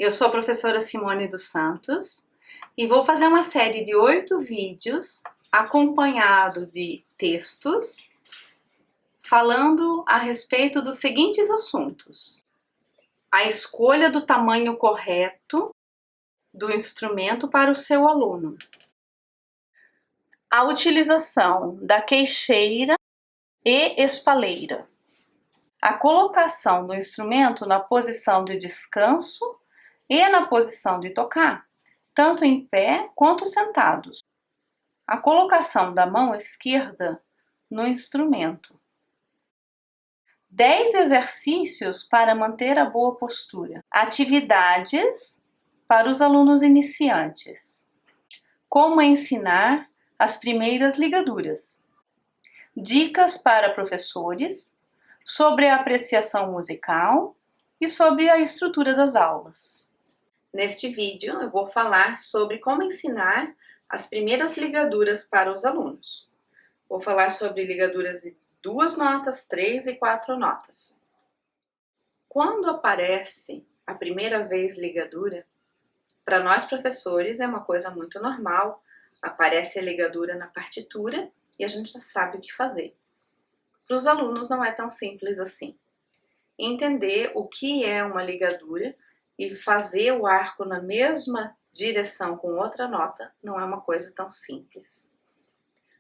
Eu sou a professora Simone dos Santos e vou fazer uma série de 8 vídeos acompanhado de textos falando a respeito dos seguintes assuntos: a escolha do tamanho correto do instrumento para o seu aluno, a utilização da queixeira e espaleira, a colocação do instrumento na posição de descanso e na posição de tocar, tanto em pé quanto sentados, a colocação da mão esquerda no instrumento, 10 exercícios para manter a boa postura, atividades para os alunos iniciantes, como ensinar as primeiras ligaduras, dicas para professores sobre a apreciação musical e sobre a estrutura das aulas. Neste vídeo eu vou falar sobre como ensinar as primeiras ligaduras para os alunos. Vou falar sobre ligaduras de 2 notas, 3 e 4 notas. Quando aparece a primeira vez ligadura, para nós professores é uma coisa muito normal, aparece a ligadura na partitura e a gente já sabe o que fazer. Para os alunos não é tão simples assim. Entender o que é uma ligadura e fazer o arco na mesma direção com outra nota não é uma coisa tão simples.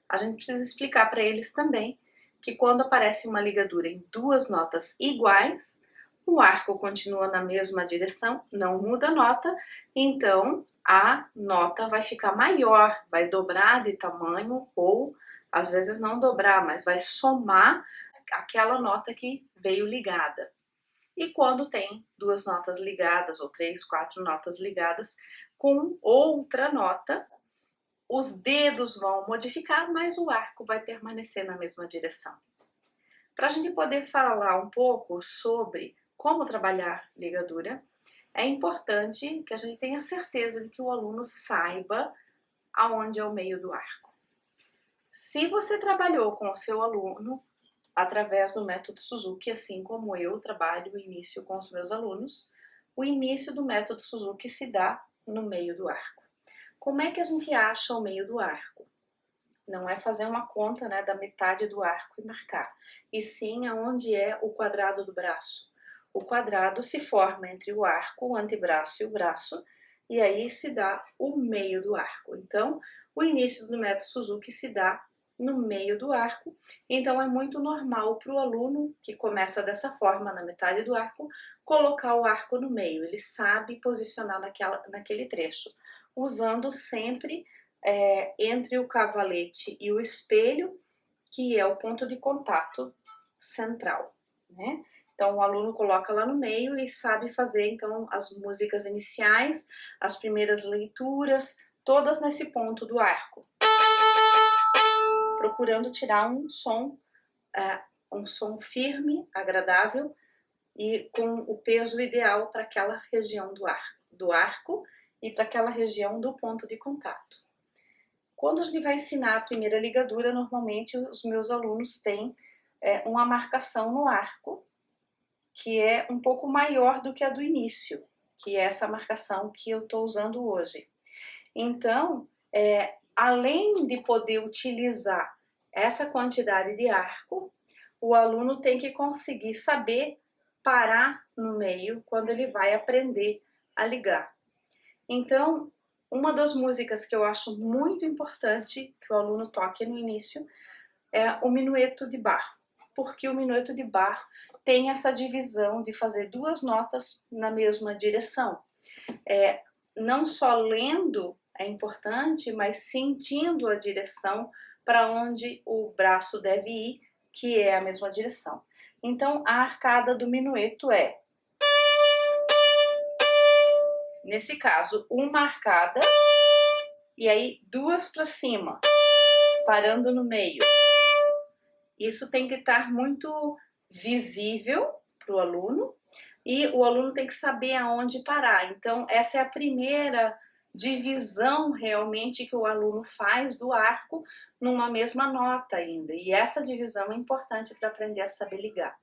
A gente precisa explicar para eles também que quando aparece uma ligadura em 2 notas iguais, o arco continua na mesma direção, não muda a nota, então a nota vai ficar maior, vai dobrar de tamanho ou às vezes não dobrar, mas vai somar aquela nota que veio ligada. E quando tem 2 notas ligadas, ou 3, 4 notas ligadas, com outra nota, os dedos vão modificar, mas o arco vai permanecer na mesma direção. Para a gente poder falar um pouco sobre como trabalhar ligadura, é importante que a gente tenha certeza de que o aluno saiba aonde é o meio do arco. Se você trabalhou com o seu aluno através do método Suzuki, assim como eu trabalho o início com os meus alunos, o início do método Suzuki se dá no meio do arco. Como é que a gente acha o meio do arco? Não é fazer uma conta, da metade do arco e marcar, e sim aonde é o quadrado do braço. O quadrado se forma entre o arco, o antebraço e o braço, e aí se dá o meio do arco. Então, o início do método Suzuki se dá no meio do arco, então é muito normal para o aluno que começa dessa forma, na metade do arco, colocar o arco no meio. Ele sabe posicionar naquele trecho, usando sempre entre o cavalete e o espelho, que é o ponto de contato central, né? Então o aluno coloca lá no meio e sabe fazer então as músicas iniciais, as primeiras leituras, todas nesse ponto do arco, procurando tirar um som firme, agradável e com o peso ideal para aquela região do arco e para aquela região do ponto de contato. Quando a gente vai ensinar a primeira ligadura, normalmente os meus alunos têm uma marcação no arco que é um pouco maior do que a do início, que é essa marcação que eu estou usando hoje. Então, além de poder utilizar essa quantidade de arco, o aluno tem que conseguir saber parar no meio quando ele vai aprender a ligar. Então, uma das músicas que eu acho muito importante que o aluno toque no início é o Minueto de Bach, porque o Minueto de Bach tem essa divisão de fazer 2 notas na mesma direção. Não só lendo é importante, mas sentindo a direção para onde o braço deve ir, que é a mesma direção. Então, a arcada do minueto é, nesse caso, uma arcada e aí 2 para cima, parando no meio. Isso tem que estar muito visível para o aluno e o aluno tem que saber aonde parar. Então, essa é a primeira divisão realmente que o aluno faz do arco numa mesma nota ainda. E essa divisão é importante para aprender a saber ligar.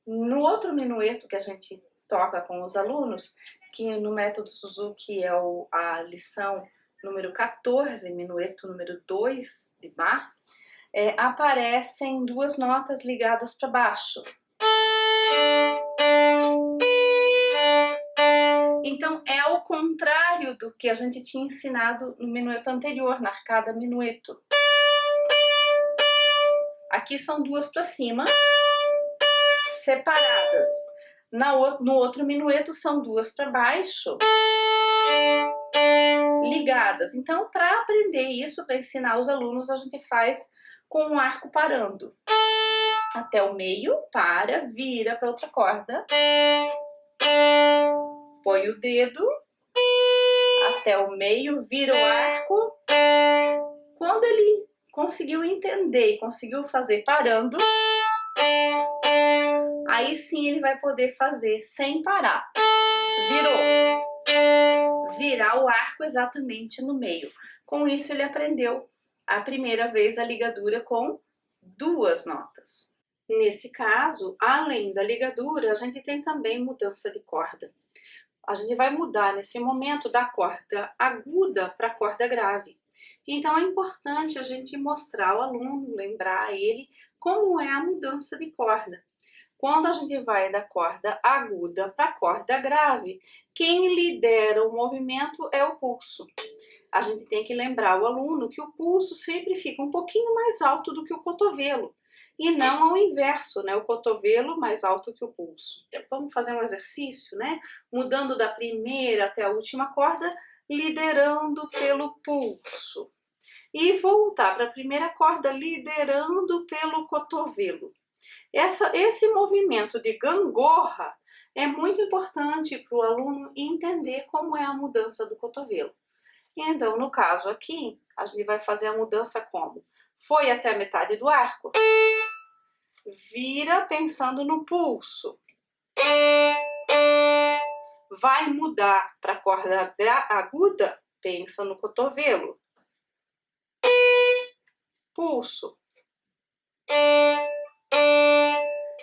No outro minueto que a gente toca com os alunos, que no método Suzuki é a lição número 14, minueto número 2 de Bach, aparecem duas notas ligadas para baixo. Então é o contrário do que a gente tinha ensinado no minueto anterior, na arcada minueto. Aqui são duas para cima, separadas. No outro minueto são duas para baixo, ligadas. Então, para aprender isso, para ensinar os alunos, a gente faz com o arco parando. Até o meio, para, vira para outra corda. Põe o dedo até o meio, vira o arco. Quando ele conseguiu entender e conseguiu fazer parando, aí sim ele vai poder fazer sem parar. Virou. Virar o arco exatamente no meio. Com isso ele aprendeu a primeira vez a ligadura com duas notas. Nesse caso, além da ligadura, a gente tem também mudança de corda. A gente vai mudar nesse momento da corda aguda para a corda grave. Então é importante a gente mostrar ao aluno, lembrar a ele como é a mudança de corda. Quando a gente vai da corda aguda para a corda grave, quem lidera o movimento é o pulso. A gente tem que lembrar o aluno que o pulso sempre fica um pouquinho mais alto do que o cotovelo. E não ao inverso, né? O cotovelo mais alto que o pulso. Vamos fazer um exercício, né? Mudando da primeira até a última corda, liderando pelo pulso. E voltar para a primeira corda, liderando pelo cotovelo. Esse movimento de gangorra é muito importante para o aluno entender como é a mudança do cotovelo. Então, no caso aqui, a gente vai fazer a mudança como? Foi até a metade do arco, vira pensando no pulso. Vai mudar para a corda aguda, pensa no cotovelo. Pulso.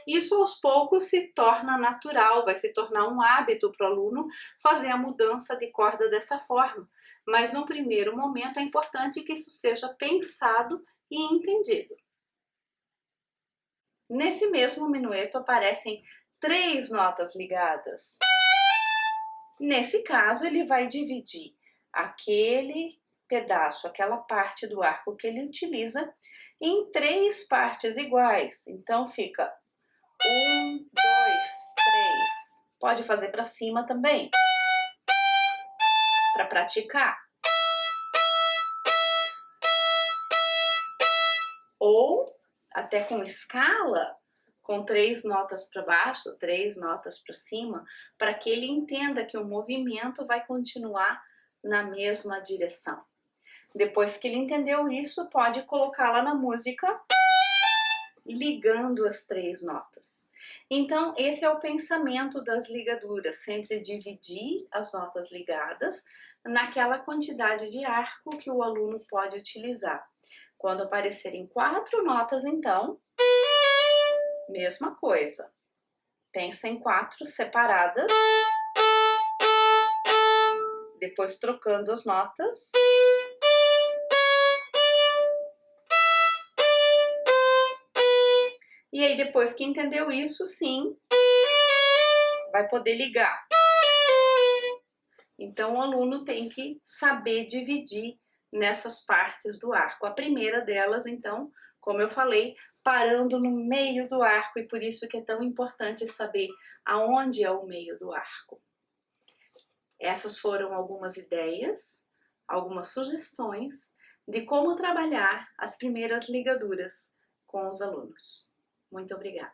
Isso aos poucos se torna natural, vai se tornar um hábito para o aluno fazer a mudança de corda dessa forma. Mas no primeiro momento é importante que isso seja pensado e entendido. Nesse mesmo minueto aparecem 3 notas ligadas. Nesse caso, ele vai dividir aquele pedaço, aquela parte do arco que ele utiliza, em 3 partes iguais. Então fica 1, 2, 3. Pode fazer para cima também, para praticar. Ou até com escala, com 3 notas para baixo, 3 notas para cima, para que ele entenda que o movimento vai continuar na mesma direção. Depois que ele entendeu isso, pode colocar lá na música, ligando as 3 notas. Então, esse é o pensamento das ligaduras, sempre dividir as notas ligadas naquela quantidade de arco que o aluno pode utilizar. Quando aparecerem 4 notas, então, mesma coisa. Pensa em 4 separadas, depois trocando as notas. E aí, depois que entendeu isso, sim, vai poder ligar. Então, o aluno tem que saber dividir nessas partes do arco. A primeira delas, então, como eu falei, parando no meio do arco, e por isso que é tão importante saber aonde é o meio do arco. Essas foram algumas ideias, algumas sugestões de como trabalhar as primeiras ligaduras com os alunos. Muito obrigada.